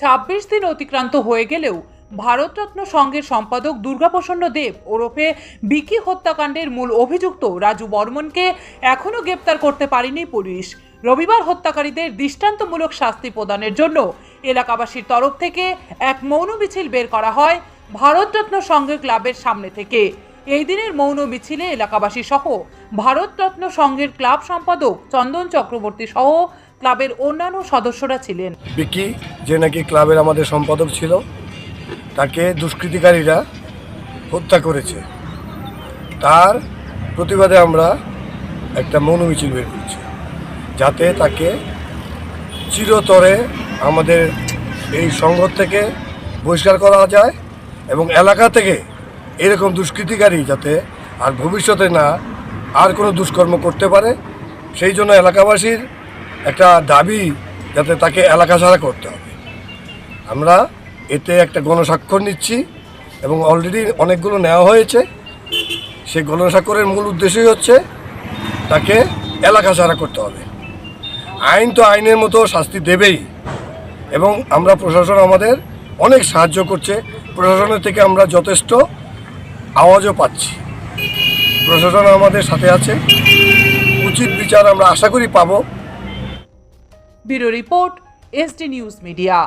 26 দিন অতিক্রান্ত হয়ে গেলেও ভারতরত্ন সংঘের সম্পাদক দুর্গাপ্রসন্ন দেব ওরফে বিকি হত্যাকাণ্ডের মূল অভিযুক্ত রাজু বর্মনকে এখনও গ্রেপ্তার করতে পারেনি পুলিশ। রবিবার হত্যাকারীদের দৃষ্টান্তমূলক শাস্তি প্রদানের জন্য এলাকাবাসীর তরফ থেকে এক মৌন মিছিল বের করা হয় ভারতরত্ন সংঘ ক্লাবের সামনে থেকে। এই দিনের মৌন মিছিলে এলাকাবাসী সহ ভারতরত্ন সংঘের ক্লাব সম্পাদক চন্দন চক্রবর্তী সহ ক্লাবের অন্যান্য সদস্যরা ছিলেন। বিকি যে নাকি ক্লাবের আমাদের সম্পাদক ছিল, তাকে দুষ্কৃতিকারীরা হত্যা করেছে, তার প্রতিবাদে আমরা একটা মৌন মিছিল বের করছি, যাতে তাকে চিরতরে আমাদের এই সংঘ থেকে বহিষ্কার করা যায় এবং এলাকা থেকে এরকম দুষ্কৃতিকারী যাতে আর ভবিষ্যতে না আর কোনো দুষ্কর্ম করতে পারে, সেই জন্য এলাকাবাসীর একটা দাবি যাতে তাকে এলাকা ছাড়া করতে হবে। আমরা এতে একটা গণস্বাক্ষর নিচ্ছি এবং অলরেডি অনেকগুলো নেওয়া হয়েছে। সেই গণস্বাক্ষরের মূল উদ্দেশ্যই হচ্ছে তাকে এলাকা ছাড়া করতে হবে। আইন তো আইনের মতো শাস্তি দেবেই এবং আমরা প্রশাসন আমাদের অনেক সাহায্য করছে। প্রশাসনের থেকে আমরা যথেষ্ট আওয়াজও পাচ্ছি, প্রশাসন আমাদের সাথে আছে, উচিত বিচার আমরা আশা করি পাবো। Bureau report, SD news media.